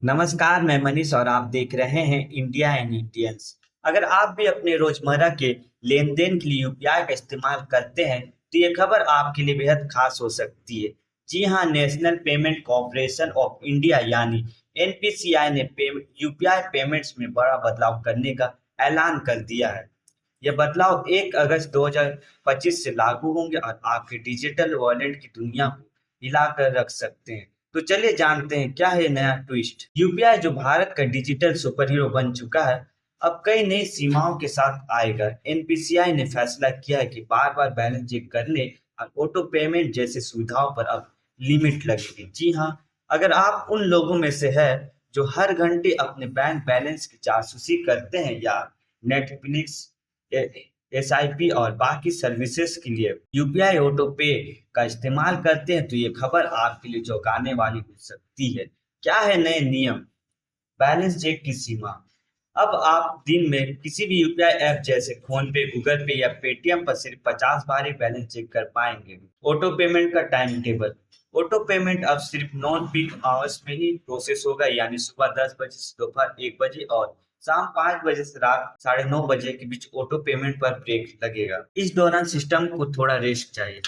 नमस्कार, मैं मनीष और आप देख रहे हैं इंडिया एंड इंडियंस। अगर आप भी अपने रोजमर्रा के लेन-देन के लिए यूपीआई का इस्तेमाल करते हैं, तो ये खबर आपके लिए बेहद खास हो सकती है। जी हाँ, national payment corporation of India यानी एनपीसीआई ने यूपीआई पेमेंट्स में बड़ा बदलाव करने का ऐलान कर दिया है। यह बदलाव 1 अगस्त 2025 से लागू होंगे और आपके डिजिटल वॉलेट की दुनिया को हिलाकर रख सकते हैं। तो चलिए जानते हैं क्या है नया ट्विस्ट। यूपीआई जो भारत का डिजिटल सुपर हीरो बन चुका है, अब कई नई सीमाओं के साथ आएगा। एनपीसीआई ने फैसला किया है कि बार बार बैलेंस चेक करने और ऑटो पेमेंट जैसी सुविधाओं पर अब लिमिट लगेगी। जी हाँ, अगर आप उन लोगों में से है जो हर घंटे अपने बैंक बैलेंस की जासूसी करते हैं या नेटफ्लिक्स, एसआईपी और बाकी सर्विसेज के लिए यूपीआई ऑटो पे का इस्तेमाल करते हैं, तो ये खबर आपके लिए चौंकाने वाली हो सकती है। क्या है नए नियम? बैलेंस चेक की सीमा। अब आप दिन में किसी भी यूपीआई ऐप जैसे फोन पे, गूगल पे या पेटीएम पर सिर्फ 50 बार ही बैलेंस चेक कर पाएंगे। ऑटो पेमेंट का टाइम टेबल। ऑटो पेमेंट अब सिर्फ नॉन पीक आवर्स में ही प्रोसेस होगा, यानी सुबह 10 बजे से दोपहर 1 बजे और शाम 5 बजे से रात 9:30 बजे के बीच ऑटो पेमेंट पर ब्रेक लगेगा। इस दौरान सिस्टम को थोड़ा रेस्ट चाहिए।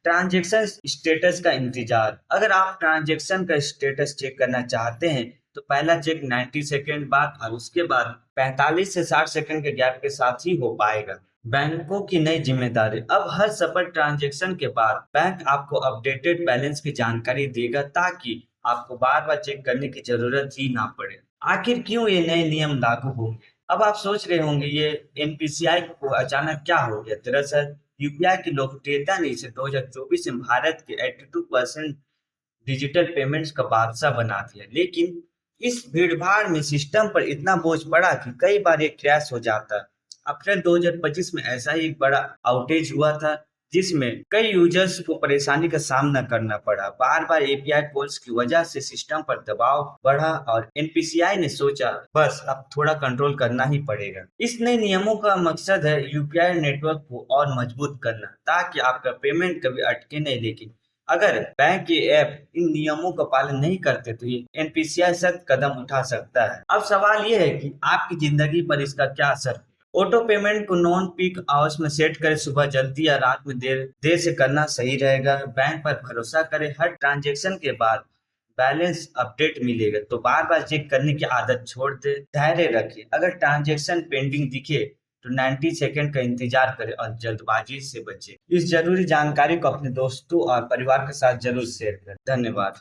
ट्रांजैक्शन स्टेटस का इंतजार। अगर आप ट्रांजैक्शन का स्टेटस चेक करना चाहते हैं, तो पहला चेक 90 सेकंड बाद और उसके बाद 45 से 60 सेकंड के गैप के साथ ही हो पाएगा। बैंकों की नई जिम्मेदारी। अब हर सफल ट्रांजैक्शन के बाद बैंक आपको अपडेटेड बैलेंस की जानकारी देगा, ताकि आपको बार बार चेक करने की जरूरत ही ना पड़े। आखिर क्यों ये नए नियम लागू होंगे? अब आप सोच रहे होंगे ये एनपीसीआई को अचानक क्या हो गया। दरअसल यूपीआई की लोकप्रियता ने इसे 2024 में भारत के 82% डिजिटल पेमेंट्स का बादशाह बना दिया। लेकिन इस भीड़-भाड़ में सिस्टम पर इतना बोझ पड़ा कि कई बार ये क्रैश हो जाता। अप्रैल 2025 में ऐसा ही एक बड़ा आउटेज हुआ था, जिसमें कई यूजर्स को परेशानी का सामना करना पड़ा। बार-बार एपीआई कॉल्स की वजह से सिस्टम पर दबाव बढ़ा और एनपीसीआई ने सोचा बस अब थोड़ा कंट्रोल करना ही पड़ेगा। इस नए नियमों का मकसद है यूपीआई नेटवर्क को और मजबूत करना, ताकि आपका पेमेंट कभी अटके नहीं। लेकिन अगर बैंक के ऐप इन नियमों का पालन नहीं करते, तो ये एनपीसीआई सख्त कदम उठा सकता है। अब सवाल ये है कि आपकी जिंदगी पर इसका क्या असर। ऑटो पेमेंट को नॉन पीक आवर्स में सेट करें, सुबह जल्दी या रात में देर देर से करना सही रहेगा। बैंक पर भरोसा करें, हर ट्रांजैक्शन के बाद बैलेंस अपडेट मिलेगा, तो बार बार चेक करने की आदत छोड़ दे। धैर्य रखें, अगर ट्रांजैक्शन पेंडिंग दिखे तो 90 सेकंड का इंतजार करें और जल्दबाजी से बचें। इस जरूरी जानकारी को अपने दोस्तों और परिवार के साथ जरूर शेयर करें। धन्यवाद।